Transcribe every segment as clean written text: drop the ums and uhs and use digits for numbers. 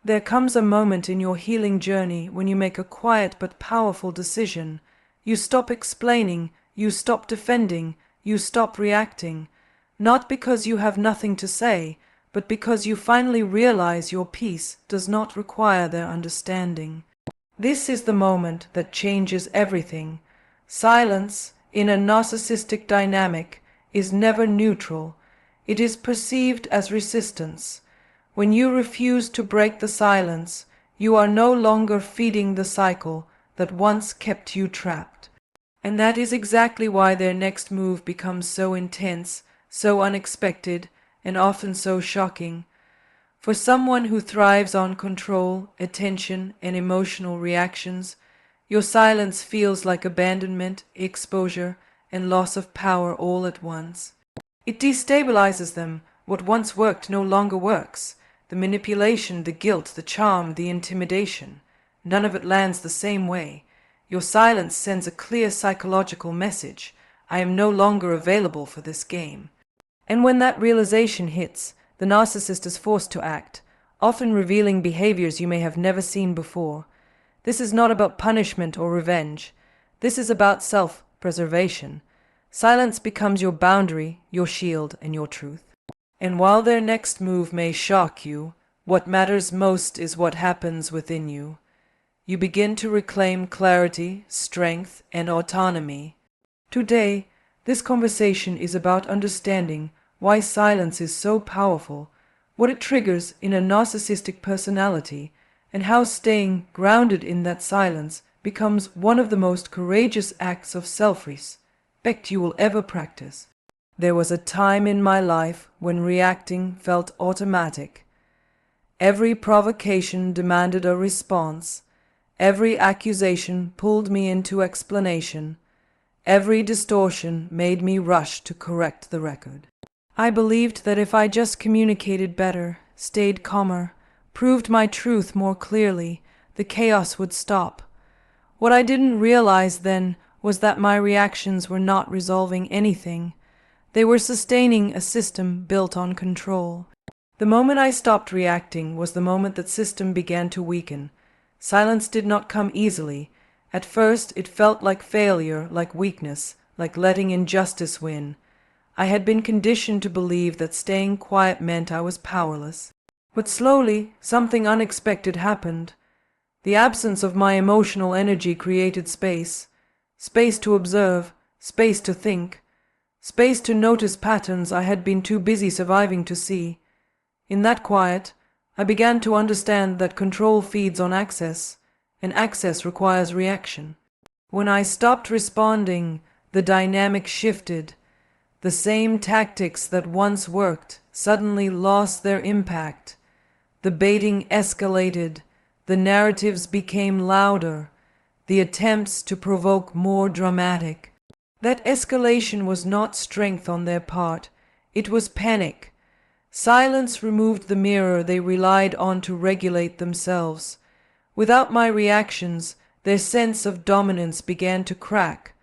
There comes a moment in your healing journey when you make a quiet but powerful decision. You stop explaining, you stop defending, you stop reacting, not because you have nothing to say, but because you finally realize your peace does not require their understanding. This is the moment that changes everything. Silence, in a narcissistic dynamic, is never neutral. It is perceived as resistance. When you refuse to break the silence, you are no longer feeding the cycle that once kept you trapped. And that is exactly why their next move becomes so intense, so unexpected, and often so shocking. For someone who thrives on control, attention, and emotional reactions, your silence feels like abandonment, exposure, and loss of power all at once. It destabilizes them. What once worked no longer works. The manipulation, the guilt, the charm, the intimidation. None of it lands the same way. Your silence sends a clear psychological message. I am no longer available for this game. And when that realization hits, the narcissist is forced to act, often revealing behaviors you may have never seen before. This is not about punishment or revenge. This is about self-preservation. Silence becomes your boundary, your shield, and your truth. And while their next move may shock you, what matters most is what happens within you. You begin to reclaim clarity, strength, and autonomy. Today, this conversation is about understanding why silence is so powerful, what it triggers in a narcissistic personality, and how staying grounded in that silence becomes one of the most courageous acts of self-respect you will ever practice. There was a time in my life when reacting felt automatic. Every provocation demanded a response. Every accusation pulled me into explanation. Every distortion made me rush to correct the record. I believed that if I just communicated better, stayed calmer, proved my truth more clearly, the chaos would stop. What I didn't realize then was that my reactions were not resolving anything. They were sustaining a system built on control. The moment I stopped reacting was the moment that system began to weaken. Silence did not come easily. At first it felt like failure, like weakness, like letting injustice win. I had been conditioned to believe that staying quiet meant I was powerless. But slowly, something unexpected happened. The absence of my emotional energy created space. Space to observe, space to think, space to notice patterns I had been too busy surviving to see. In that quiet, I began to understand that control feeds on access, and access requires reaction. When I stopped responding, the dynamic shifted. The same tactics that once worked suddenly lost their impact. The baiting escalated, the narratives became louder, the attempts to provoke more dramatic. That escalation was not strength on their part, it was panic. Silence removed the mirror they relied on to regulate themselves. Without my reactions, their sense of dominance began to crack.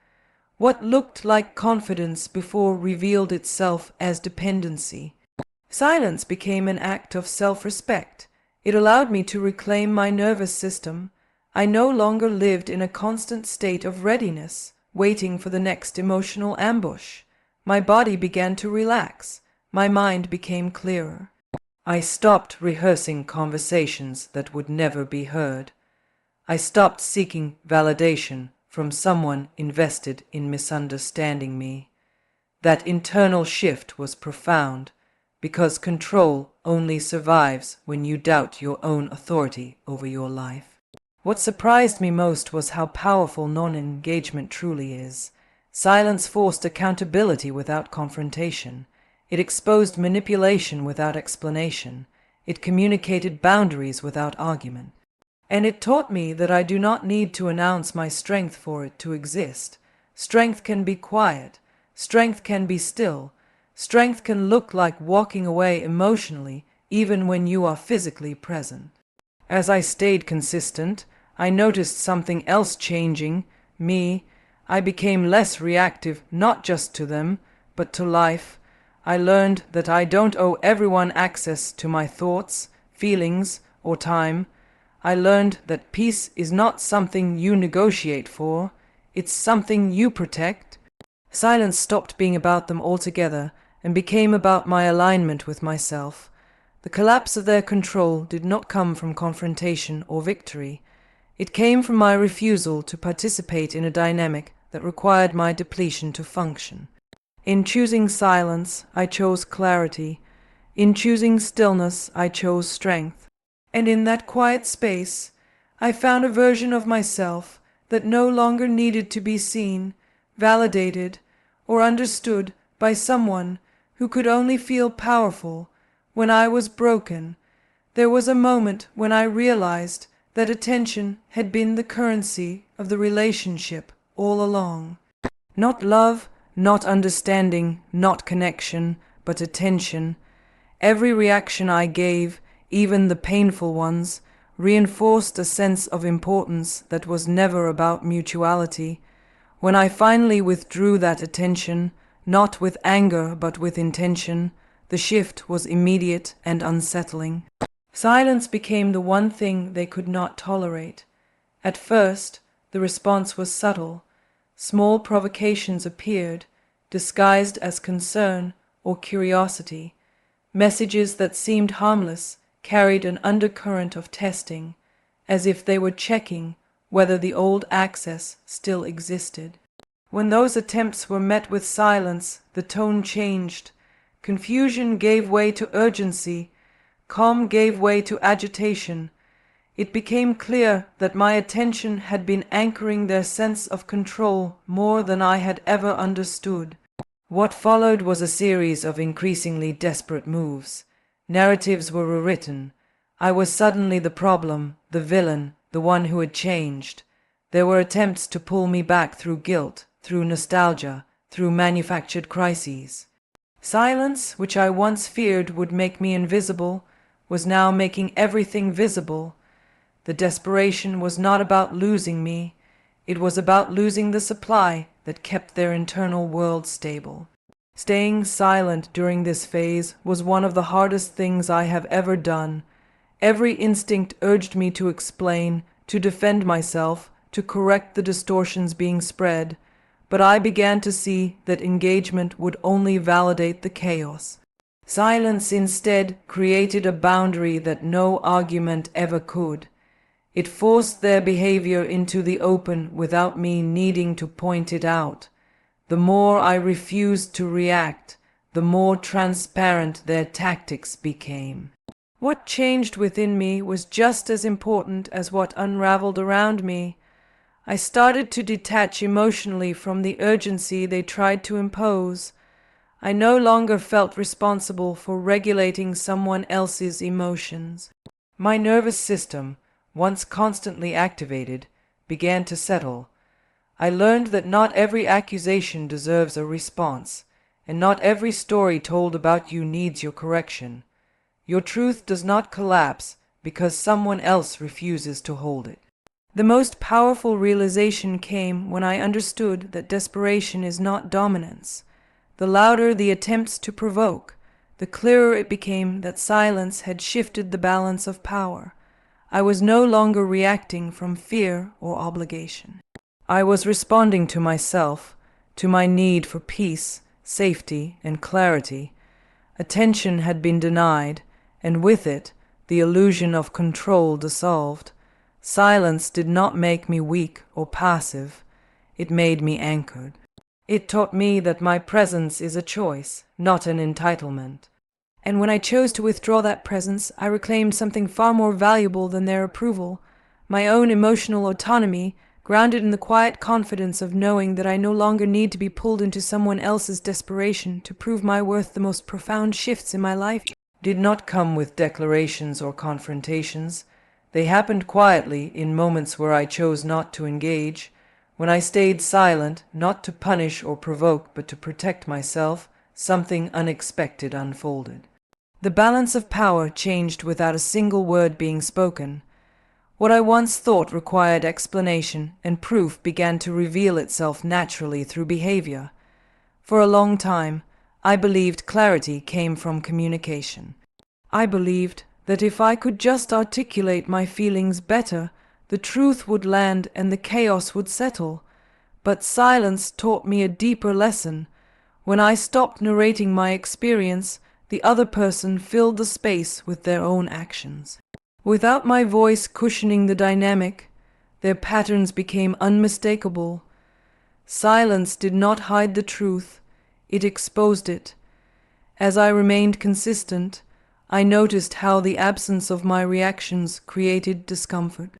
What looked like confidence before revealed itself as dependency. Silence became an act of self-respect. It allowed me to reclaim my nervous system. I no longer lived in a constant state of readiness, waiting for the next emotional ambush. My body began to relax. My mind became clearer. I stopped rehearsing conversations that would never be heard. I stopped seeking validation from someone invested in misunderstanding me. That internal shift was profound, because control only survives when you doubt your own authority over your life. What surprised me most was how powerful non-engagement truly is. Silence forced accountability without confrontation. It exposed manipulation without explanation. It communicated boundaries without argument. And it taught me that I do not need to announce my strength for it to exist. Strength can be quiet. Strength can be still. Strength can look like walking away emotionally, even when you are physically present. As I stayed consistent, I noticed something else changing, me. I became less reactive, not just to them, but to life. I learned that I don't owe everyone access to my thoughts, feelings, or time, I learned that peace is not something you negotiate for, it's something you protect. Silence stopped being about them altogether and became about my alignment with myself. The collapse of their control did not come from confrontation or victory. It came from my refusal to participate in a dynamic that required my depletion to function. In choosing silence, I chose clarity. In choosing stillness, I chose strength. And in that quiet space, I found a version of myself that no longer needed to be seen, validated, or understood by someone who could only feel powerful when I was broken. There was a moment when I realized that attention had been the currency of the relationship all along. Not love, not understanding, not connection, but attention. Every reaction I gave, even the painful ones, reinforced a sense of importance that was never about mutuality. When I finally withdrew that attention, not with anger but with intention, the shift was immediate and unsettling. Silence became the one thing they could not tolerate. At first, the response was subtle. Small provocations appeared, disguised as concern or curiosity. Messages that seemed harmless carried an undercurrent of testing, as if they were checking whether the old access still existed. When those attempts were met with silence, the tone changed. Confusion gave way to urgency. Calm gave way to agitation. It became clear that my attention had been anchoring their sense of control more than I had ever understood. What followed was a series of increasingly desperate moves. Narratives were rewritten. I was suddenly the problem, the villain, the one who had changed. There were attempts to pull me back through guilt, through nostalgia, through manufactured crises. Silence, which I once feared would make me invisible, was now making everything visible. The desperation was not about losing me. It was about losing the supply that kept their internal world stable. Staying silent during this phase was one of the hardest things I have ever done. Every instinct urged me to explain, to defend myself, to correct the distortions being spread, but I began to see that engagement would only validate the chaos. Silence instead created a boundary that no argument ever could. It forced their behavior into the open without me needing to point it out. The more I refused to react, the more transparent their tactics became. What changed within me was just as important as what unraveled around me. I started to detach emotionally from the urgency they tried to impose. I no longer felt responsible for regulating someone else's emotions. My nervous system, once constantly activated, began to settle. I learned that not every accusation deserves a response, and not every story told about you needs your correction. Your truth does not collapse because someone else refuses to hold it. The most powerful realization came when I understood that desperation is not dominance. The louder the attempts to provoke, the clearer it became that silence had shifted the balance of power. I was no longer reacting from fear or obligation. I was responding to myself, to my need for peace, safety, and clarity. Attention had been denied, and with it, the illusion of control dissolved. Silence did not make me weak or passive. It made me anchored. It taught me that my presence is a choice, not an entitlement. And when I chose to withdraw that presence, I reclaimed something far more valuable than their approval, my own emotional autonomy, grounded in the quiet confidence of knowing that I no longer need to be pulled into someone else's desperation to prove my worth. The most profound shifts in my life did not come with declarations or confrontations. They happened quietly in moments where I chose not to engage, when I stayed silent, not to punish or provoke, but to protect myself. Something unexpected unfolded. The balance of power changed without a single word being spoken. What I once thought required explanation and proof began to reveal itself naturally through behavior. For a long time, I believed clarity came from communication. I believed that if I could just articulate my feelings better, the truth would land and the chaos would settle. But silence taught me a deeper lesson. When I stopped narrating my experience, the other person filled the space with their own actions. Without my voice cushioning the dynamic, their patterns became unmistakable. Silence did not hide the truth, it exposed it. As I remained consistent, I noticed how the absence of my reactions created discomfort.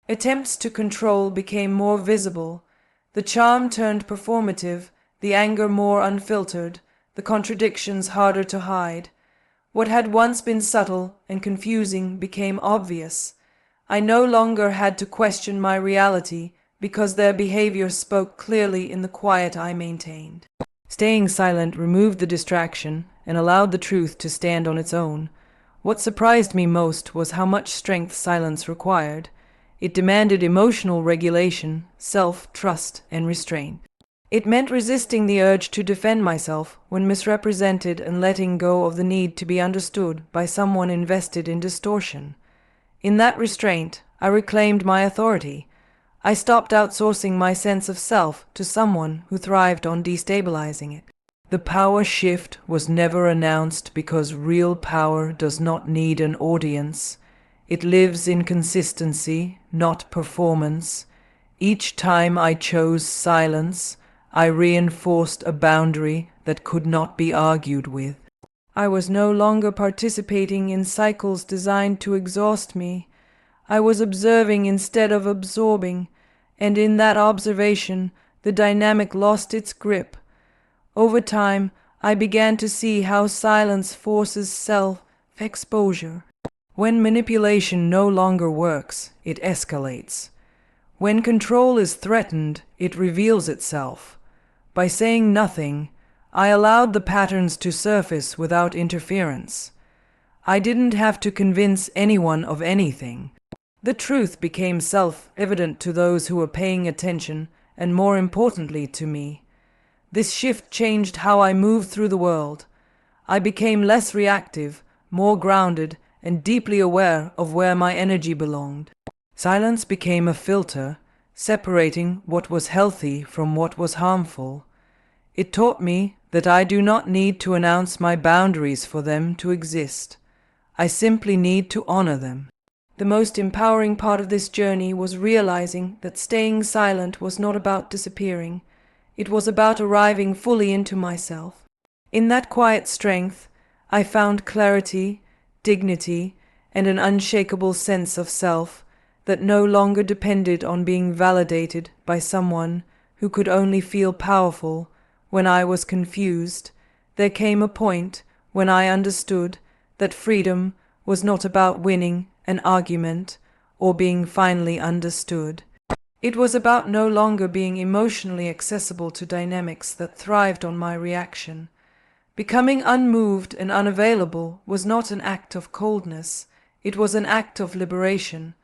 Attempts to control became more visible. The charm turned performative, the anger more unfiltered, the contradictions harder to hide. What had once been subtle and confusing became obvious. I no longer had to question my reality because their behavior spoke clearly in the quiet I maintained. Staying silent removed the distraction and allowed the truth to stand on its own. What surprised me most was how much strength silence required. It demanded emotional regulation, self-trust, and restraint. It meant resisting the urge to defend myself when misrepresented and letting go of the need to be understood by someone invested in distortion. In that restraint, I reclaimed my authority. I stopped outsourcing my sense of self to someone who thrived on destabilizing it. The power shift was never announced because real power does not need an audience. It lives in consistency, not performance. Each time I chose silence, I reinforced a boundary that could not be argued with. I was no longer participating in cycles designed to exhaust me. I was observing instead of absorbing, and in that observation, the dynamic lost its grip. Over time, I began to see how silence forces self-exposure. When manipulation no longer works, it escalates. When control is threatened, it reveals itself. By saying nothing, I allowed the patterns to surface without interference. I didn't have to convince anyone of anything. The truth became self-evident to those who were paying attention, and more importantly to me. This shift changed how I moved through the world. I became less reactive, more grounded, and deeply aware of where my energy belonged. Silence became a filter, separating what was healthy from what was harmful. It taught me that I do not need to announce my boundaries for them to exist. I simply need to honor them. The most empowering part of this journey was realizing that staying silent was not about disappearing. It was about arriving fully into myself. In that quiet strength, I found clarity, dignity, and an unshakable sense of self that no longer depended on being validated by someone who could only feel powerful when I was confused. There came a point when I understood that freedom was not about winning an argument or being finally understood. It was about no longer being emotionally accessible to dynamics that thrived on my reaction. Becoming unmoved and unavailable was not an act of coldness, it was an act of liberation.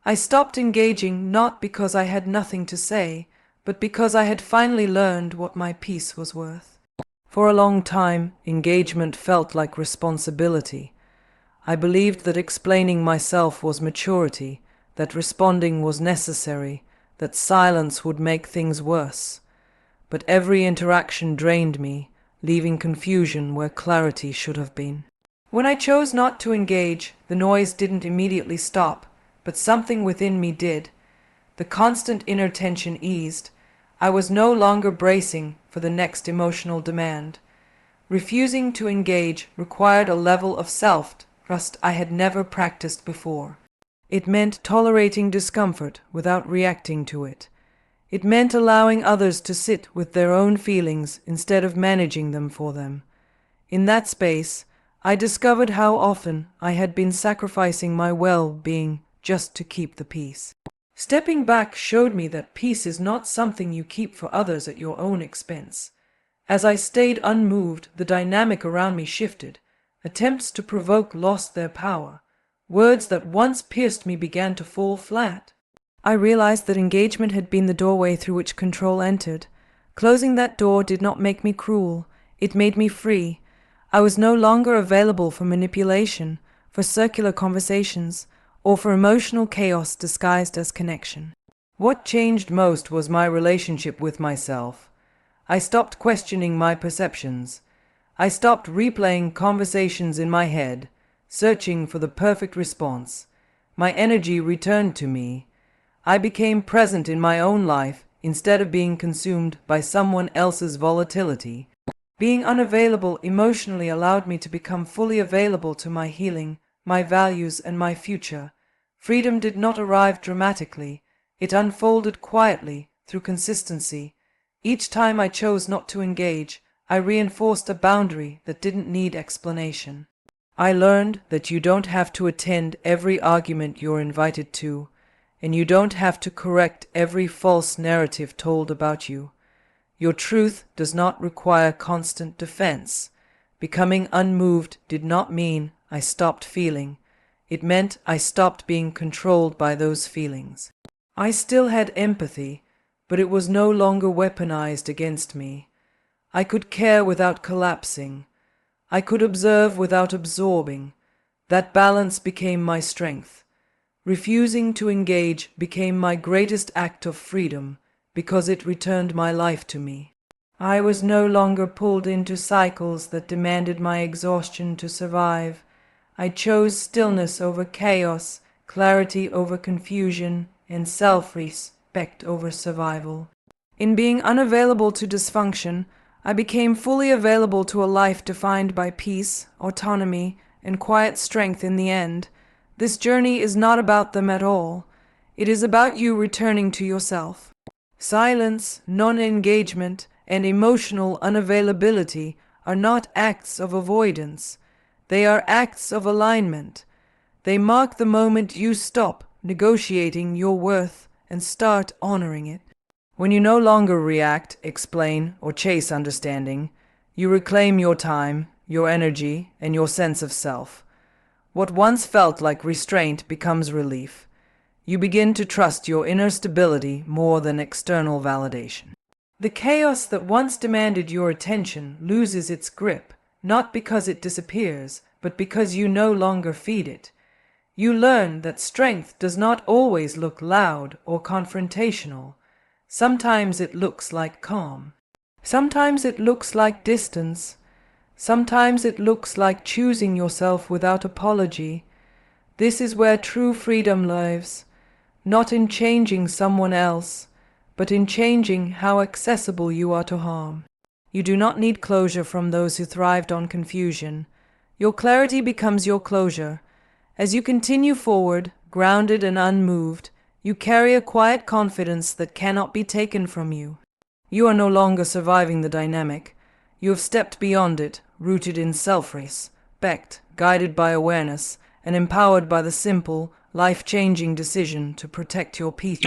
I stopped engaging not because I had nothing to say, but because I had finally learned what my peace was worth. For a long time, engagement felt like responsibility. I believed that explaining myself was maturity, that responding was necessary, that silence would make things worse. But every interaction drained me, leaving confusion where clarity should have been. When I chose not to engage, the noise didn't immediately stop, but something within me did. The constant inner tension eased. I was no longer bracing for the next emotional demand. Refusing to engage required a level of self-trust I had never practiced before. It meant tolerating discomfort without reacting to it. It meant allowing others to sit with their own feelings instead of managing them for them. In that space, I discovered how often I had been sacrificing my well-being just to keep the peace. Stepping back showed me that peace is not something you keep for others at your own expense. As I stayed unmoved, the dynamic around me shifted. Attempts to provoke lost their power. Words that once pierced me began to fall flat. I realized that engagement had been the doorway through which control entered. Closing that door did not make me cruel. It made me free. I was no longer available for manipulation, for circular conversations, or for emotional chaos disguised as connection. What changed most was my relationship with myself. I stopped questioning my perceptions. I stopped replaying conversations in my head, searching for the perfect response. My energy returned to me. I became present in my own life instead of being consumed by someone else's volatility. Being unavailable emotionally allowed me to become fully available to my healing, my values, and my future. Freedom did not arrive dramatically. It unfolded quietly, through consistency. Each time I chose not to engage, I reinforced a boundary that didn't need explanation. I learned that you don't have to attend every argument you're invited to, and you don't have to correct every false narrative told about you. Your truth does not require constant defense. Becoming unmoved did not mean I stopped feeling. It meant I stopped being controlled by those feelings. I still had empathy, but it was no longer weaponized against me. I could care without collapsing. I could observe without absorbing. That balance became my strength. Refusing to engage became my greatest act of freedom because it returned my life to me. I was no longer pulled into cycles that demanded my exhaustion to survive. I chose stillness over chaos, clarity over confusion, and self-respect over survival. In being unavailable to dysfunction, I became fully available to a life defined by peace, autonomy, and quiet strength in the end. This journey is not about them at all. It is about you returning to yourself. Silence, non-engagement, and emotional unavailability are not acts of avoidance. They are acts of alignment. They mark the moment you stop negotiating your worth and start honoring it. When you no longer react, explain, or chase understanding, you reclaim your time, your energy, and your sense of self. What once felt like restraint becomes relief. You begin to trust your inner stability more than external validation. The chaos that once demanded your attention loses its grip, not because it disappears, but because you no longer feed it. You learn that strength does not always look loud or confrontational. Sometimes it looks like calm. Sometimes it looks like distance. Sometimes it looks like choosing yourself without apology. This is where true freedom lives, not in changing someone else, but in changing how accessible you are to harm. You do not need closure from those who thrived on confusion. Your clarity becomes your closure. As you continue forward, grounded and unmoved, you carry a quiet confidence that cannot be taken from you. You are no longer surviving the dynamic. You have stepped beyond it, rooted in self-respect, guided by awareness, and empowered by the simple, life-changing decision to protect your peace.